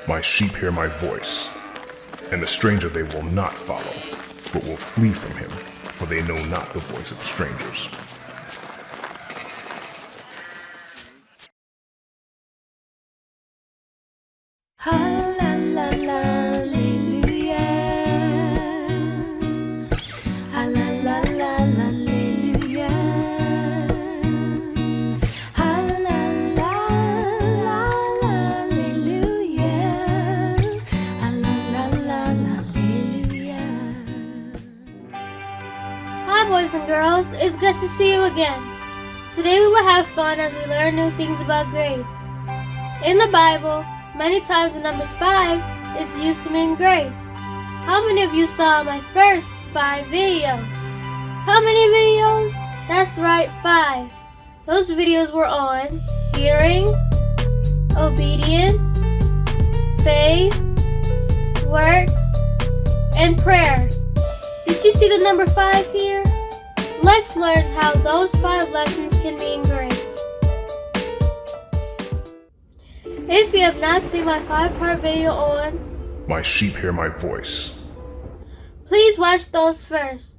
My sheep hear my voice, and the stranger they will not follow, but will flee from him, for they know not the voice of strangers. Hi boys and girls, it's good to see you again. Today we will have fun as we learn new things about grace. In the Bible, many times the number 5 is used to mean grace. How many of you saw my first 5 videos? How many videos? That's right, 5. Those videos were on hearing, obedience, faith, works, and prayer. Did you see the number 5 here? Let's learn how those 5 lessons can mean grace. If you have not seen my 5-part video on My sheep hear my voice, please watch those first.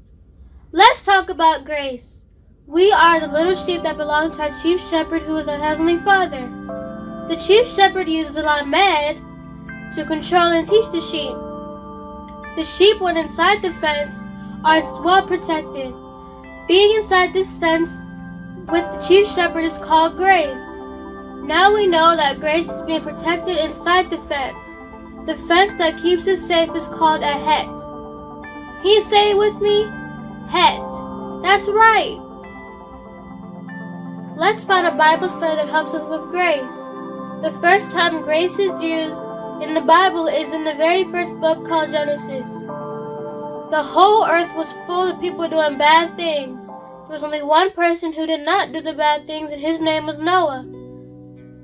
Let's talk about grace. We are the little sheep that belong to our chief shepherd, who is our heavenly Father. The chief shepherd uses a lamed to control and teach the sheep. The sheep, when inside the fence, are well protected. Being inside this fence with the chief shepherd is called grace. Now we know that grace is being protected inside the fence. The fence that keeps us safe is called a het. Can you say it with me? Het. That's right. Let's find a Bible story that helps us with grace. The first time grace is used in the Bible is in the very first book called Genesis. The whole earth was full of people doing bad things. There was only one person who did not do the bad things, and his name was Noah.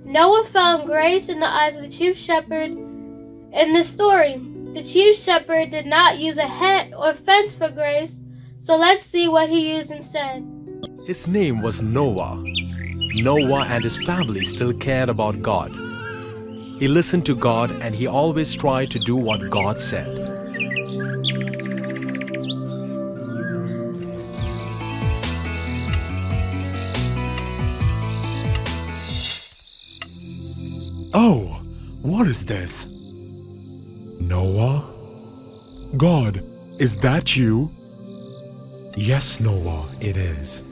Noah found grace in the eyes of the chief shepherd in this story. The chief shepherd did not use a het or fence for grace, so let's see what he used instead. His name was Noah. Noah and his family still cared about God. He listened to God and he always tried to do what God said. Oh, what is this? Noah? God, is that you? Yes, Noah, it is.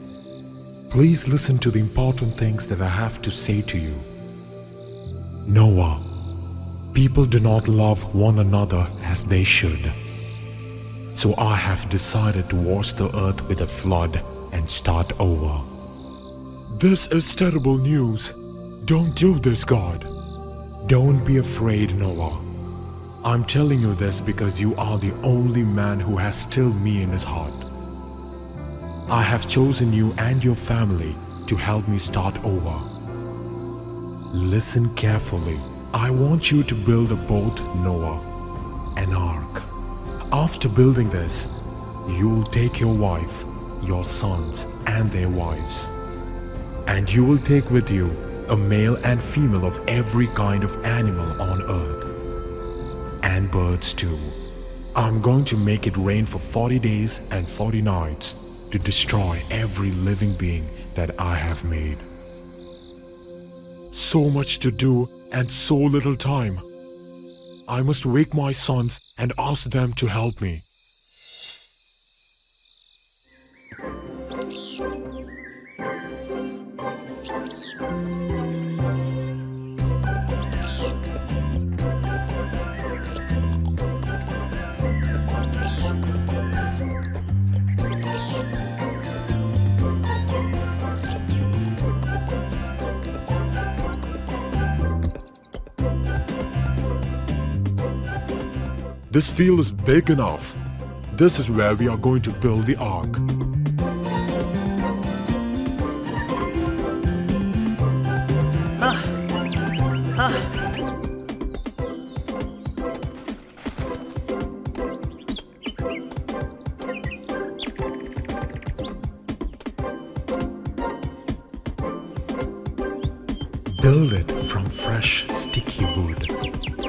Please listen to the important things that I have to say to you. Noah, people do not love one another as they should. So I have decided to wash the earth with a flood and start over. This is terrible news. Don't do this, God. Don't be afraid, Noah. I'm telling you this because you are the only man who has still me in his heart. I have chosen you and your family to help me start over. Listen carefully. I want you to build a boat, Noah, an ark. After building this, you will take your wife, your sons, and their wives. And you will take with you a male and female of every kind of animal on earth, and birds too. I'm going to make it rain for 40 days and 40 nights to destroy every living being that I have made. So much to do and so little time. I must wake my sons and ask them to help me. This field is big enough. This is where we are going to build the ark. Build it from fresh, sticky wood.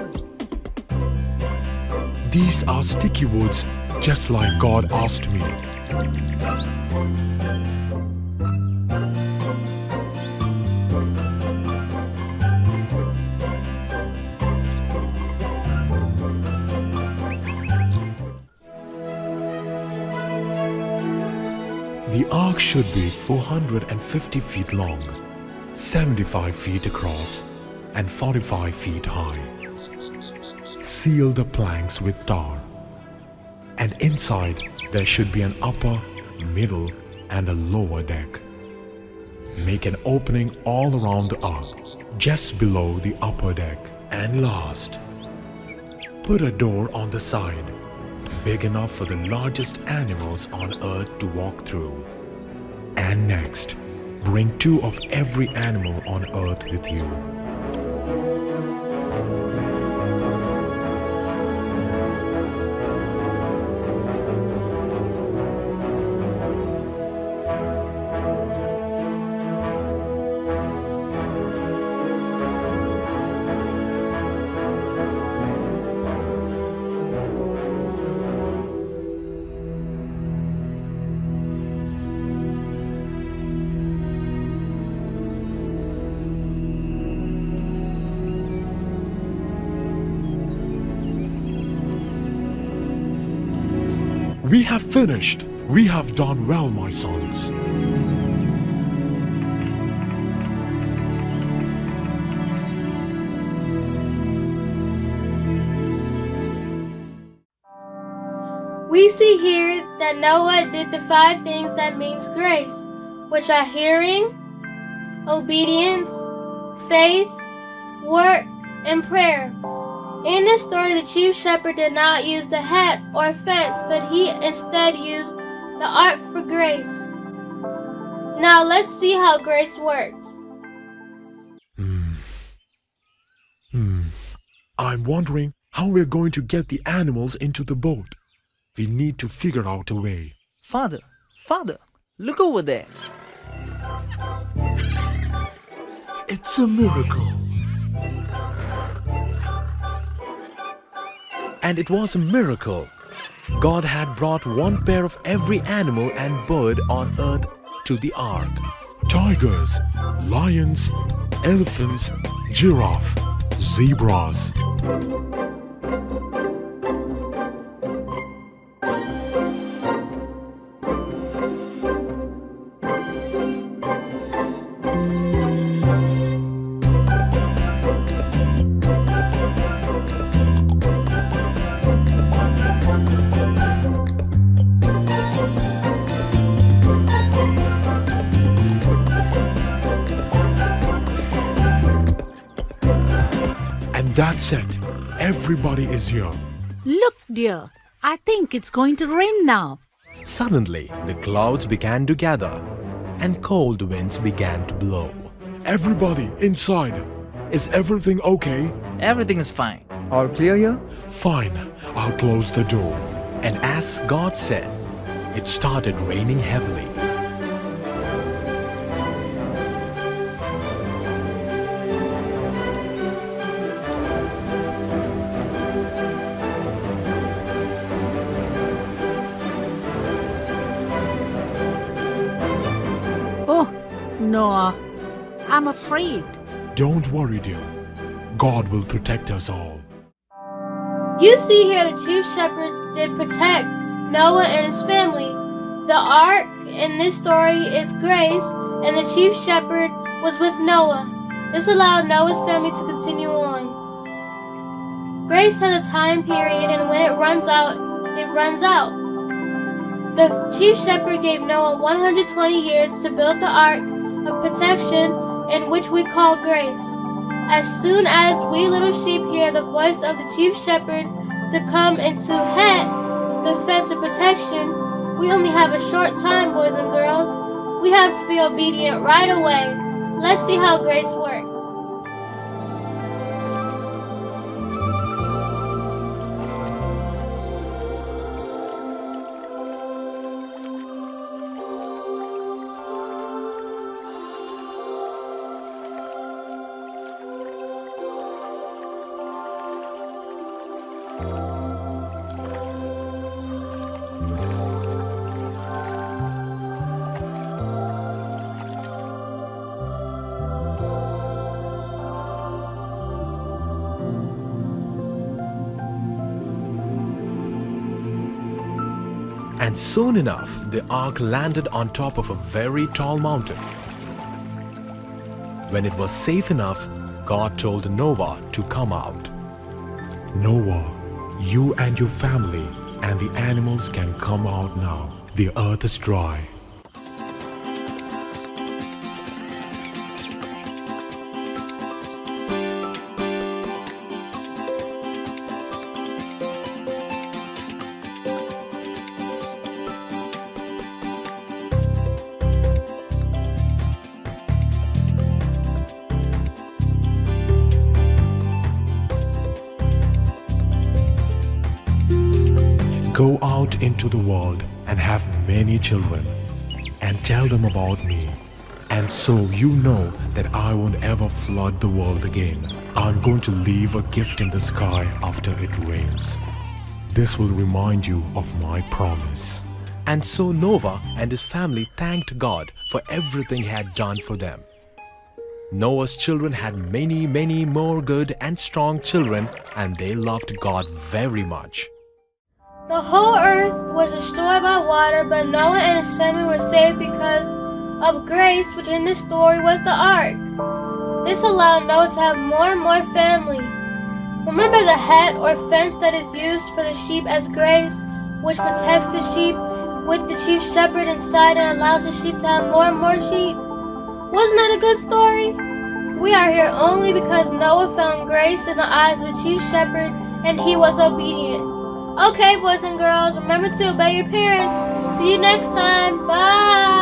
These are sticky woods, just like God asked me. The ark should be 450 feet long, 75 feet across, and 45 feet high. Seal the planks with tar. And inside there should be an upper, middle, and a lower deck. Make an opening all around the ark, just below the upper deck. And last, put a door on the side, big enough for the largest animals on earth to walk through. And next, bring 2 of every animal on earth with you. We have finished. We have done well, my sons. We see here that Noah did the 5 things that means grace, which are hearing, obedience, faith, work, and prayer. In this story, the chief shepherd did not use the hat or fence, but he instead used the ark for grace. Now let's see how grace works. I'm wondering how we're going to get the animals into the boat. We need to figure out a way. Father, look over there. It's a miracle. And it was a miracle. God had brought 1 pair of every animal and bird on earth to the ark. Tigers, lions, elephants, giraffe, zebras. That's it. Everybody is here. Look, dear, I think it's going to rain now. Suddenly, the clouds began to gather and cold winds began to blow. Everybody inside. Is everything okay? Everything is fine. All clear here? Fine. I'll close the door. And as God said, it started raining heavily. Noah, I'm afraid. Don't worry, dear. God will protect us all. You see here the chief shepherd did protect Noah and his family. The ark in this story is grace, and the chief shepherd was with Noah. This allowed Noah's family to continue on. Grace has a time period, and when it runs out, it runs out. The chief shepherd gave Noah 120 years to build the ark of protection, in which we call grace. As soon as we little sheep hear the voice of the chief shepherd to come and to head the fence of protection, we only have a short time, boys and girls. We have to be obedient right away. Let's see how grace works. And soon enough, the ark landed on top of a very tall mountain. When it was safe enough, God told Noah to come out. Noah, you and your family and the animals can come out now. The earth is dry. Go out into the world and have many children and tell them about me. And so you know that I won't ever flood the world again. I'm going to leave a gift in the sky after it rains. This will remind you of my promise. And so Noah and his family thanked God for everything he had done for them. Noah's children had many, many more good and strong children, and they loved God very much. The whole earth was destroyed by water, but Noah and his family were saved because of grace, which in this story was the ark. This allowed Noah to have more and more family. Remember the hat or fence that is used for the sheep as grace, which protects the sheep with the chief shepherd inside and allows the sheep to have more and more sheep? Wasn't that a good story? We are here only because Noah found grace in the eyes of the chief shepherd and he was obedient. Okay, boys and girls, remember to obey your parents. See you next time. Bye.